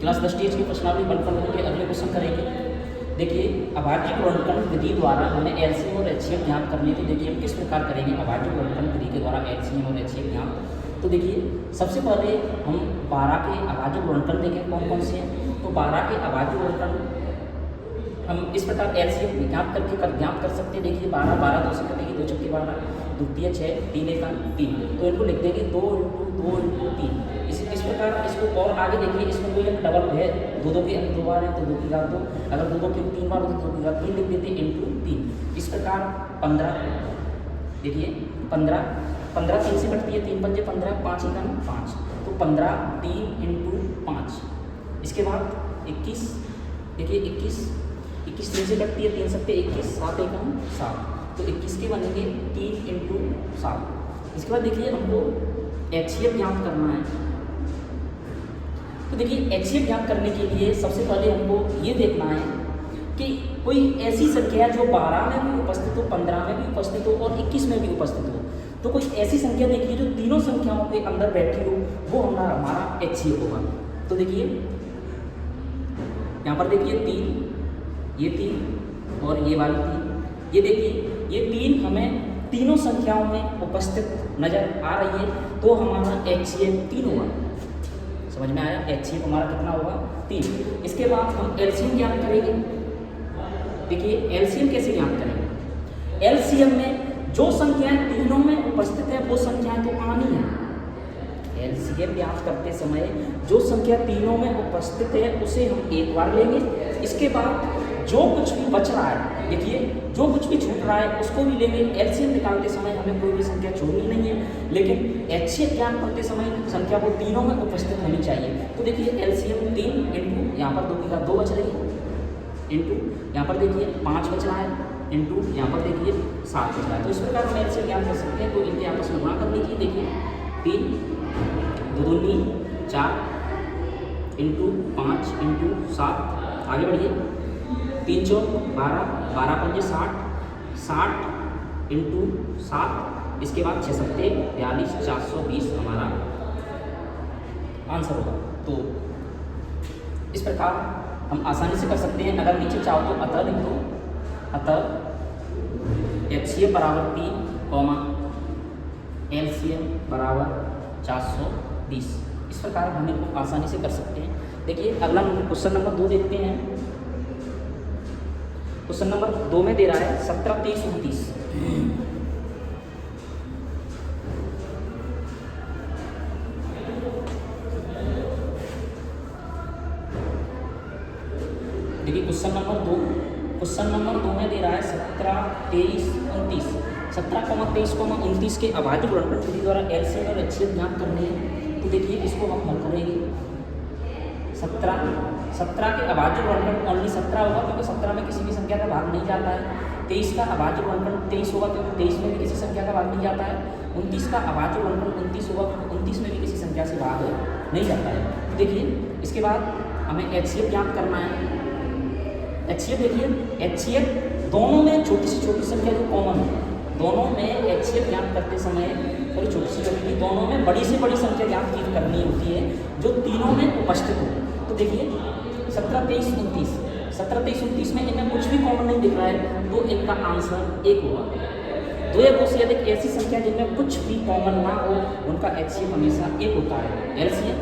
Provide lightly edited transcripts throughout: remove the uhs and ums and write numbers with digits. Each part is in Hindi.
क्लास 10 टीएच की प्रश्नावली 1.1 के अगले क्वेश्चन करेंगे। देखिए अभाज्य गुणनखंड विधि द्वारा हमें एलसीएम और एचसीएफ ज्ञात करने थे। देखिए हम किस प्रकार करेंगे अभाज्य गुणनखंड विधि के द्वारा एलसीएम और एचसीएफ ज्ञात। तो देखिए सबसे पहले हम 12 के अभाज्य गुणनखंड देखें कौन कौन से हैं। तो 12 के अभाज्य गुणनखंड हम इस प्रकार एलसीएम ज्ञात ज्ञात कर सकते हैं। देखिए 12 12 2 से कटेगी, 2 चौके 12, द्वितीय 6, 3 1 3, तो इनको लिख देंगे 2 × 2 × 3। इस प्रकार इसको और आगे देखिए इसमें कोई डबल है, 2 2 के अंक 2 बार है तो 2 की घात 2, अगर 2 2 के 3 बार हो तो 2 की घात 3 लिख देते हैं × 3। इस प्रकार 15, देखिए 15 15 3 से कटती है, 3 पंजे 15, 5 1 5, तो 15 3 × 5। इसके बाद 21, देखिए 21 3 से कटती है, 3 सत्ते 21, 7 1 7, तो 21 के बनेंगे 3 × 7। इसके बाद देखिए हमको एचसीएफ ज्ञात करना है। तो देखिए एचसीएफ ज्ञात करने के लिए सबसे पहले हमको ये देखना है कि कोई ऐसी संख्या जो 12 में भी उपस्थित हो, 15 में भी उपस्थित हो और 21 में भी उपस्थित हो। तो कोई ऐसी संख्या देखिए जो तीनों संख्याओं के अंदर बैठी हो, वो हमारा एचसीएफ होगा। तो देखिए यहाँ पर देखिए 3, ये 3 और ये वाली 3, ये देखिए ये 3 हमें तीनों संख्याओं में उपस्थित नजर आ रही है, तो हमारा एचसीएफ 3 होगा। समझ में आया? एचसीएफ हमारा कितना होगा? 3। इसके बाद हम एलसीएम ज्ञात करेंगे। देखिए एलसीएम कैसे ज्ञात करेंगे? एलसीएम में जो संख्याएं तीनों में उपस्थित है वो संख्याएं तो आनी है। एलसीएम ज्ञात करते समय जो संख्या तीनों में उपस्थित है उसे हम एक बार लेंगे। इसके बाद जो कुछ भी बच रहा है, देखिए जो कुछ भी छूट रहा है उसको भी लेंगे। एलसीएम निकालते समय हमें कोई भी संख्या छोड़नी नहीं है, लेकिन एचसीएफ ज्ञात करते समय संख्या वो तीनों में उपस्थित होनी चाहिए। तो देखिए एलसीएम 3 × यहाँ पर 2 की घात 2 बच रही है, इंटू यहाँ पर देखिए 5 बच रहा है, इंटू यहाँ पर देखिए 7 बच रहा है। तो इस प्रकार हम एलसीएम ज्ञात कर सकते हैं। तो इनके आपस में गुणा कर लीजिए। देखिए 3 2 2 4 इंटू 5 × 7, आगे बढ़िए 3 4 12, 12 5 60, 60 × 7, इसके बाद 6 सत्ते 42, 420 हमारा आंसर होगा। तो इस प्रकार हम आसानी से कर सकते हैं। अगर नीचे चाहो तो अतः लिख दो, अतः एचसीएफ बराबर 3, एलसीएम बराबर 420। इस प्रकार हम इनको आसानी से कर सकते हैं। देखिए अगला क्वेश्चन नंबर 2 देखते हैं। क्वेश्चन नंबर 2 में दे रहा है 17 23 29। देखिए क्वेश्चन नंबर 2 में दे रहा है 17 23 29। 17, 23, 29 के अभाज्य गुणनखंड विधि द्वारा एलसीएम और एचसीएफ ज्ञात करने हैं। तो देखिए इसको हम हल करेंगे। 17 के अभाज्य गुणनखंड ओनली 17 होगा, क्योंकि 17 में किसी भी संख्या का भाग नहीं जाता है। 23 का अभाज्य गुणनखंड 23 होगा, क्योंकि 23 में भी किसी संख्या का भाग नहीं जाता है। 29 का अभाज्य गुणनखंड 29 होगा, क्योंकि 29 में भी किसी संख्या से भाग नहीं जाता है। तो देखिए इसके बाद हमें एचसीएफ ज्ञात करना है। एचसीएफ देखिए एचसीएफ दोनों में छोटी से छोटी संख्या जो कॉमन है, दोनों में एचसीएफ ज्ञात करते समय थोड़ी छोटी सी छोटी, दोनों में बड़ी से बड़ी संख्या ज्ञात करनी होती है जो तीनों में उपस्थित हो। तो देखिए 17 23 29, 17 23 29 में इनमें कुछ भी कॉमन नहीं दिख रहा है, तो इनका आंसर 1 होगा। 2 या 2 से अधिक ऐसी संख्या जिनमें कुछ भी कॉमन ना हो उनका एचसीएफ हमेशा 1 होता है। एलसीएम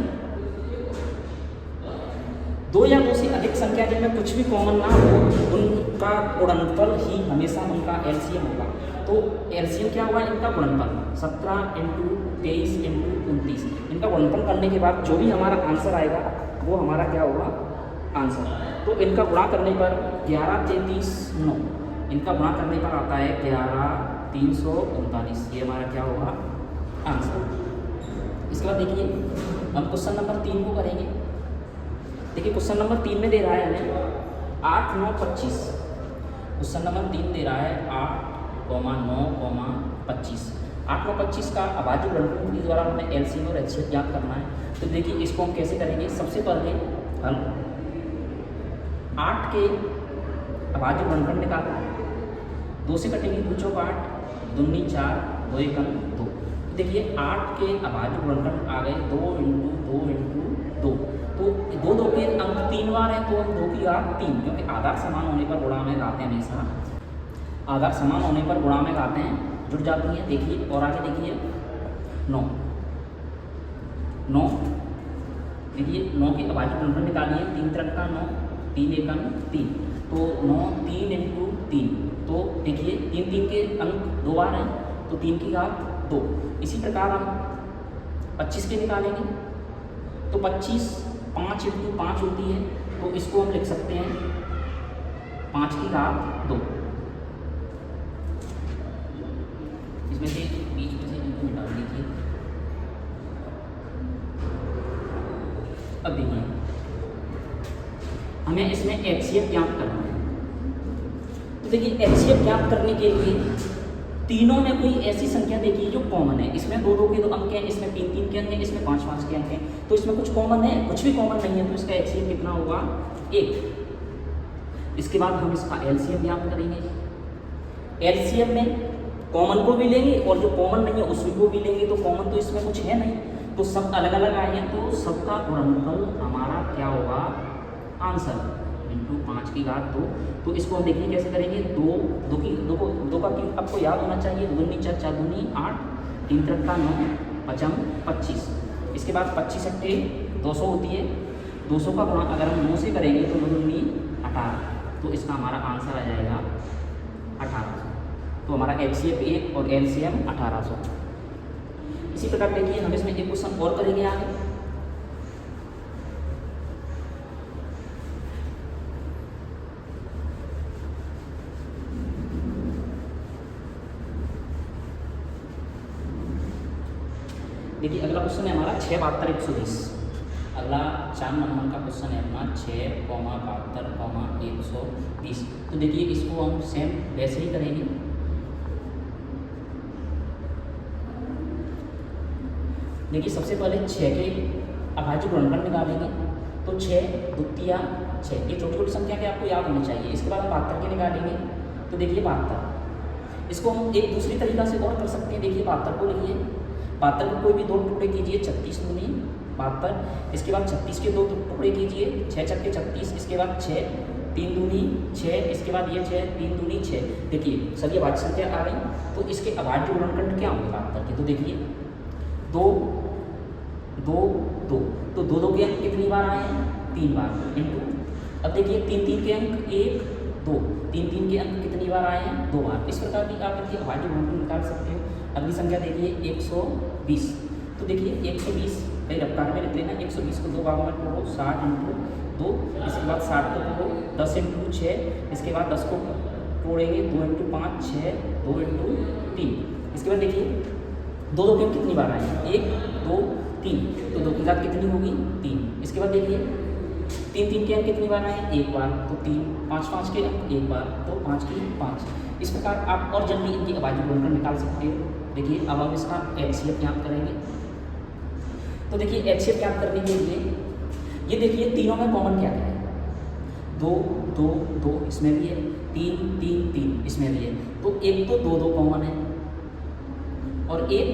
2 या 2 से अधिक संख्या जिनमें कुछ भी कॉमन ना हो उनका गुणनफल ही हमेशा उनका एलसीएम होगा। तो एलसीएम क्या हुआ? इनका गुणनफल 17 × 23 × 29। इनका गुणनफल करने के बाद जो भी हमारा आंसर आएगा वो हमारा क्या होगा? आंसर। तो इनका गुणा करने पर 11 33 9, इनका गुणा करने पर आता है 11 339। ये हमारा क्या होगा? आंसर। इसके बाद देखिए हम क्वेश्चन नंबर 3 को करेंगे। देखिए क्वेश्चन नंबर 3 में दे रहा है हमें 8 9 25। क्वेश्चन नंबर 3 दे रहा है 8, 9, 25। 8 9 25 का अभाज्य गुणनखंड विधि द्वारा हमें एलसीएम और एचसीएफ ज्ञात करना है। तो देखिए इसको हम कैसे करेंगे? सबसे पहले हम 8 के अभाज्य गुणनखंड निकालना है। 2 से कटेंगे 2 चौक 8, 2 2 4, 2 1 2। देखिए 8 के अभाज्य गुणनखंड आ गए 2 × 2 × 2। तो 2 2 के तो हम 2 की घात 3, क्योंकि आधार समान होने पर गुणा में घातें हमेशा आधार समान होने पर गुणा में घातें जुड़ जाती हैं। देखिए और आगे देखिए 9 देखिए 9 की अभाज्य गुणनखंड निकालिए। 3 त्रिक का 9, 3 एकम 3, तो 9 3 इंटू 3, तो देखिए 3 3 के अंक 2 बार हैं, तो 3 की घात 2। इसी प्रकार हम 25 के निकालेंगे, तो 25 5 इंटू 5 होती है, तो इसको हम लिख सकते हैं 5 की घात 2। इसमें से बीच में से इनको मिटा दीजिए। अब देखिए हमें इसमें एचसीएफ ज्ञात करना है। तो देखिए एचसीएफ ज्ञात करने के लिए तीनों में कोई ऐसी संख्या देखिए जो कॉमन है। इसमें 2 2 के 2 अंक हैं, इसमें 3 3 के अंक हैं, इसमें 5 5 के अंक हैं, तो इसमें कुछ कॉमन है, कुछ भी कॉमन नहीं है, तो इसका एचसीएफ कितना होगा 1। इसके बाद हम इसका एलसीएम ज्ञात करेंगे। एलसीएम में कॉमन को भी लेंगे और जो कॉमन नहीं है उसी को भी लेंगे, तो कॉमन तो इसमें कुछ है नहीं, तो सब अलग अलग आए हैं, तो सबका गुणनफल हमारा क्या होगा आंसर इंटू 5 की घात 2। तो इसको हम देखिए कैसे करेंगे। 2 का क्यूब आपको याद होना चाहिए, 2 दूनी 4 4 दूनी 8, 3 त्रिक का 9, 5 25। इसके बाद 25 अट्ठे 200 होती है, 200 का गुणा अगर हम 9 से करेंगे तो 2 दूनी 18, तो इसका हमारा आंसर आ जाएगा 1800। तो हमारा एचसीएफ 1 और एलसीएम 1800। इसी प्रकार देखिए हम इसमें एक क्वेश्चन और करेंगे आगे। देखिए अगला क्वेश्चन है हमारा 6 72 120। अगला 4 नंबर का क्वेश्चन है अपना 6, 72, 120। तो देखिए इसको हम सेम वैसे ही करेंगे। देखिए सबसे पहले 6 के अभाज्य गुणनखंड निकालेंगे, तो 6 द्वितीया 6, ये छोटी छोटी संख्या के आपको याद होनी चाहिए। इसके बाद हम 72 के निकालेंगे, तो देखिए 72, इसको हम एक दूसरी तरीका से और कर सकते हैं। देखिए 72 को लिखिए, 72 को कोई भी 2 टुकड़े कीजिए, 36 दूनी 72। इसके बाद 36 के 2 टुकड़े कीजिए, 6 छक्के 36। इसके बाद 6 3 दूनी 6, इसके बाद ये 6 3 दूनी 6। देखिए सभी अभाज्य संख्या आ गई, तो इसके अभाज्य गुणनखंड क्या होंगे 72 के, तो देखिए 2 2 2, तो 2 2 के अंक कितनी बार आए हैं 3 बार इंटू। अब देखिए 3 3 के अंक 1 2, 3 3 के अंक कितनी बार आए हैं 2 बार। इस प्रकार भी आप इनके अभाज्य गुणनखंड निकाल सकते हो। अगली संख्या देखिए 120। तो देखिए 120 कई रफ्तार में लिख लेना, 120 को 2 भागों में तोड़ो, 60 इंटू 2। इसके बाद 60 को तोड़ो 10 इंटू 6। इसके बाद 10 को तोड़ेंगे 2 इंटू 5 6, 2 इंटू 3। इसके बाद देखिए 2 2 के अंक कितनी बार आए हैं 1 2 3, तो 2 की घात कितनी होगी 3। इसके बाद देखिए 3 3 के अंक कितनी बार आए 1 बार, तो 3 5 5 के अंक 1 बार, तो 5 की 5। इस प्रकार आप और जल्दी इनकी अभाज्य गुणनखंड निकाल सकते हो। देखिए अब हम इसका एचसीएफ ज्ञात करेंगे। तो देखिए एचसीएफ ज्ञात करने के लिए ये देखिए तीनों में कॉमन क्या क्या है, 2 2 2 इसमें भी है, 3 3 3 इसमें भी है, तो एक तो 2 2 कॉमन है और एक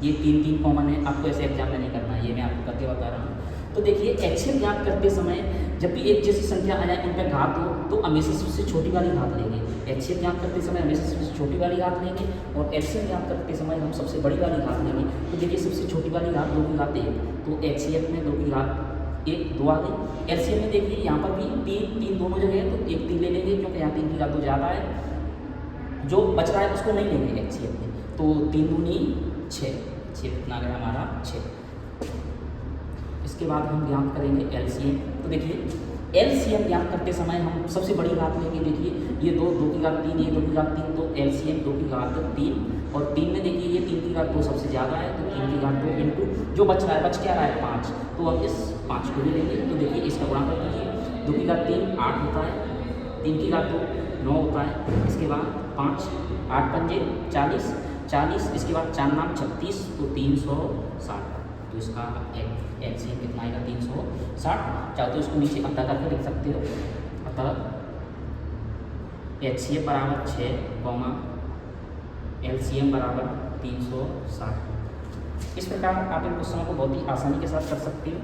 ये 3 3 कॉमन है। आपको ऐसे एग्जाम में नहीं करना है, ये मैं आपको करके बता रहा हूँ। तो देखिए एचसीएफ ज्ञात करते समय जब भी एक जैसी संख्या आ जाए उन पर घात हो, तो हमेशा सबसे छोटी वाली घात लेंगे। एचसीएफ ज्ञात करते समय हमेशा सबसे छोटी वाली घात लेंगे और एलसीएम ज्ञात करते समय हम सबसे बड़ी वाली घात लेंगे। तो देखिए सबसे छोटी वाली घात 2 की घात 1, तो एचसीएफ में 2 की घात 1 2 आ गई। एलसीएम में देखिए यहाँ पर भी 3 3 दोनों जगह है, तो 1 3 ले लेंगे क्योंकि यहाँ 3 की घात 2 ज़्यादा है, जो बच रहा है उसको नहीं लेंगे एचसीएफ में, तो 3 दूनी 6, 6 कितना गया हमारा 6। इसके बाद हम ज्ञात करेंगे एलसीएम। तो देखिए एलसीएम ज्ञात करते समय हम सबसे बड़ी घात लेंगे। देखिए ये 2 2 की घात 3, ये 2 की घात 3, तो एलसीएम 2 की घात 3, और 3 में देखिए ये 3 की घात 2 सबसे ज़्यादा है, तो 3 की घात 2 इंटू जो बच रहा है, बच क्या रहा है 5, तो अब इस 5 को भी लेंगे। तो देखिए इसका गुणा कर दीजिए, 2 की घात 3 8 होता है, 3 की घात 2 9 होता है। इसके बाद 5 8 पंजे 40 40, इसके बाद 4 नाम 36, तो 360। तो इसका एलसीएम कितना आएगा 360। चाहो तो इसको नीचे अतः करके लिख सकते हो, अतः एचसीएफ बराबर 6, एलसीएम बराबर 360। इस प्रकार आप इन क्वेश्चनों को बहुत ही आसानी के साथ कर सकते हो।